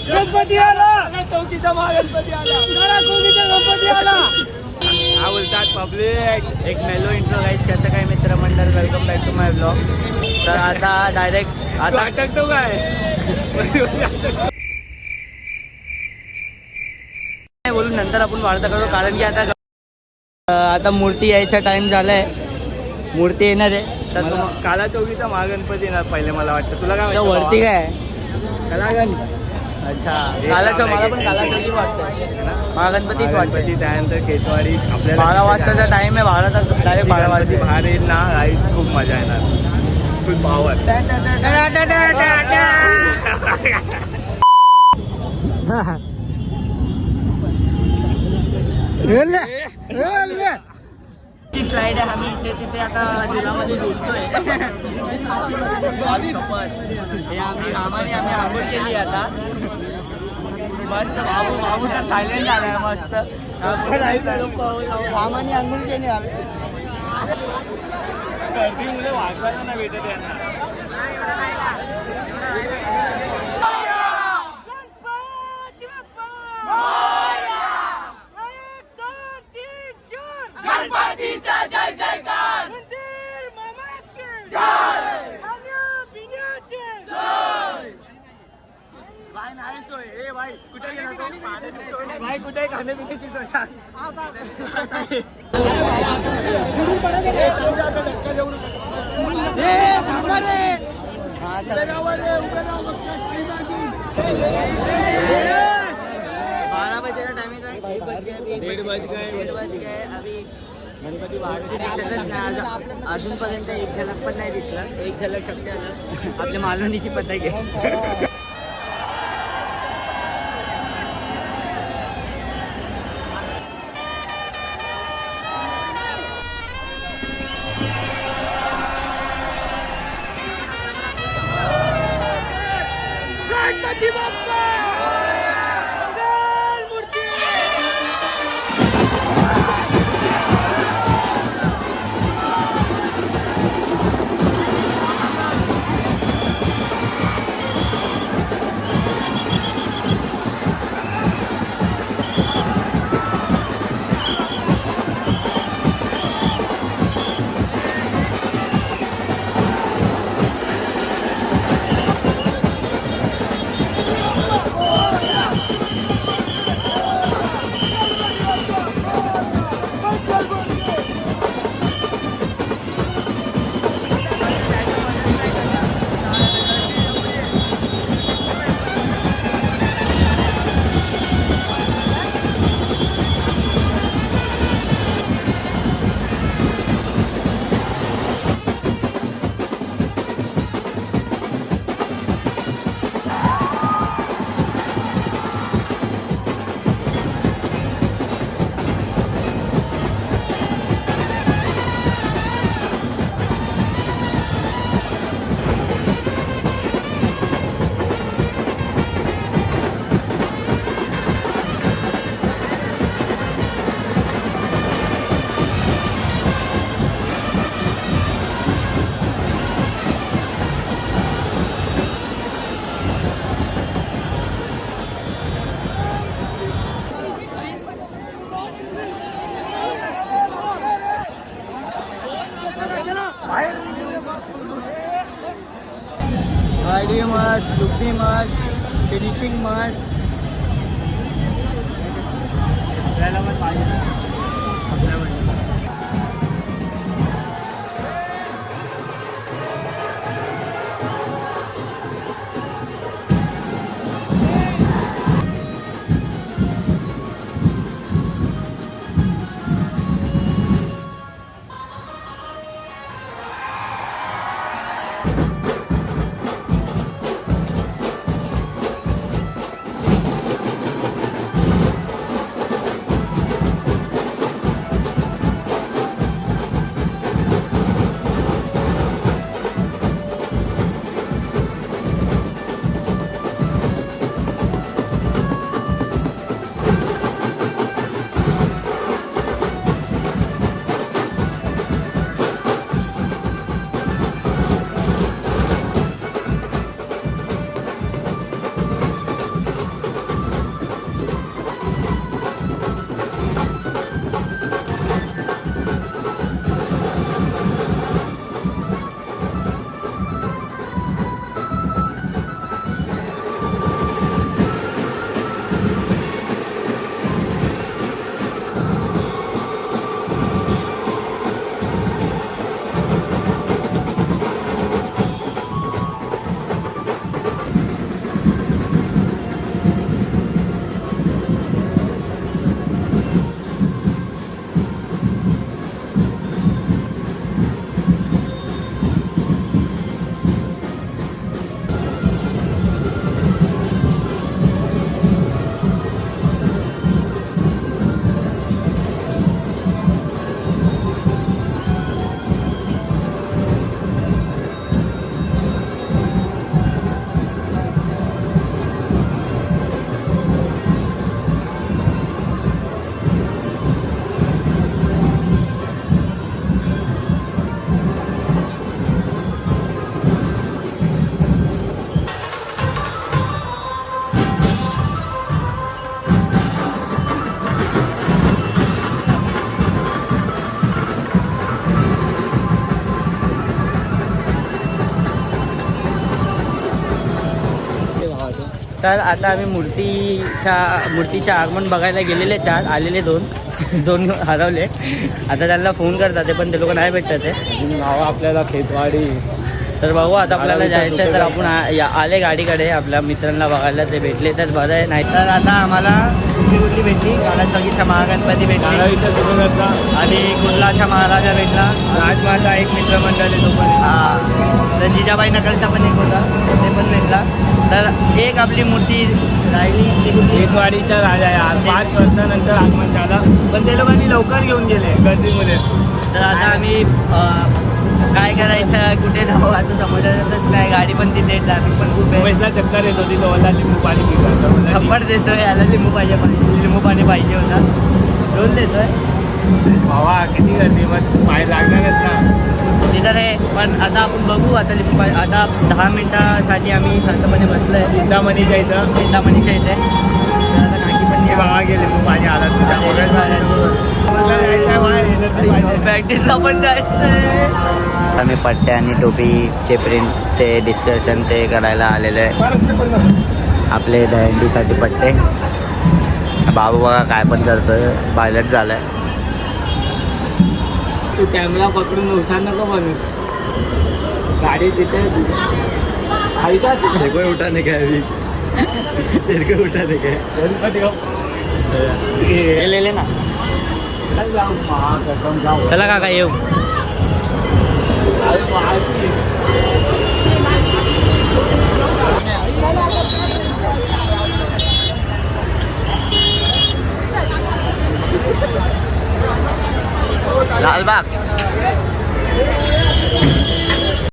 गणपती आला, चौकीचा महागणपती आला, गणपती आला. हा बोलतात पब्लिक एक मेलो इंट्रो गाईस. कसं काय मित्रमंडळ, welcome back to my blog. तर आता डायरेक्ट आता अटकतो काय बोलून नंतर आपण वार्ता करू, कारण की आता मूर्ती यायचा टाइम झालाय. मूर्ती येणार आहे तर काला चौकीचा महागणपती येणार पहिले मला वाटतं. तुला काय वरती काय कलागण? अच्छा कालाच्या मला पण काला चौकी वाटतं, महागणपतीच वाटतं. त्यानंतर केतवाडी आपल्याला 12 वाजताचा टाइम आहे. 12 तर डायरेक्ट 12 वाजता बाहेर येईल ना राईस, खूप मजा येणार, फुल पॉवर. स्लाइड आहे. आम्ही इथे तिथे आता जिल्ह्यामध्ये झोपतोय. हे आम्ही आम्ही आंघोळ केली आता मस्त. बाबू तर सायलेंट झालाय मस्त. आम्ही आंघोळ केली आम्ही. गर्दीमुळे वाजवायला नाही भेटत यांना. गणपतीचा जय जयकार, मंदिर मामा की जय, खाण्यापिण्याची जय. भाई नाही सोय. ए भाई कुठे गेला तो? पाण्याची सोय नाही भाई, कुठे खाण्यापिण्याची सोय सांग. बारह बजे का टाइमिंग है, 1:30 अभी गणपती दिसतच नाही अजूनपर्यंत. एक झलक पण नाही दिसला. एक झलक सबसे अलग आपल्या मालवणीची पद्धत आहे. गणपती बाप्पा मूर्ती. आयडी मस्त, लुक भी मस्त, फिनिशिंग मस्त. आपल्याला पण पाहिजे आपल्या म्हणजे तर आता आम्ही मूर्तीच्या आगमन बघायला गेलेले 4, आलेले 2 हरवले. आता त्यांना फोन करतात ते, पण ते लोक नाही भेटतात ते. नाव आपल्याला खेतवाडी. तर बघू आता आपल्याला जायचं आहे, तर आपण आले गाडीकडे आपल्या मित्रांना बघायला. ते भेटले तर बरं आहे, नाही तर आता आम्हाला कुठली भेटली, गालाचौकीचा महागणपती भेटला आणि कुर्लाच्या महाराजा भेटला, राजमाता एक मित्रमंडळ आहे तो पण. हां, तर जिजाबाई नगरचा पण एक होता, ते पण भेटला. तर एक आपली मूर्ती राहिली ती कुठली, खेतवाडीचा राजा आहे. 5 वर्षानंतर आगमन झालं, पण ते लोकांनी लवकर घेऊन गेले गर्दीमध्ये. तर आता आम्ही काय करायचं, कुठे जाऊ असं समजतच नाही. गाडी पण तिथे, ट्रॅफिक पण खूप आहे. मुंबईला चक्कर येत होती, तो मला लिंबू पाणी पिकवतो. शंभर देतोय, याला लिंबू पाणी पाहिजे होता, 2 देतोय. भावा किती गर्दी, मग पाय लागणारच ना तिथं रे. पण आता आपण बघू, आता लिंबू पाणी. आता 10 मिनिटासाठी आम्ही शांतपणे बसलोय चिंतामणीच्या इथं. चिंतामणीच्या इथे. तर आता काकी पण हे भावा गेले, लिंबू पाणी आला तुझ्या प्रॅक्टिसला पण जायचं. आम्ही पट्ट्या आणि टोपीचे प्रिंटचे डिस्कशन ते करायला आलेले आहे. आपले दहंडीसाठी पट्टे. बाबू बघा काय पण करतोय, पायलट झालाय. तू कॅमेरा पकडून उसार नको माणूस, गाडी तिथे हलका उठाने काय उठाने काय गणपती गेलेले ना. कसम जाऊ. चला काका येऊ. लालबाग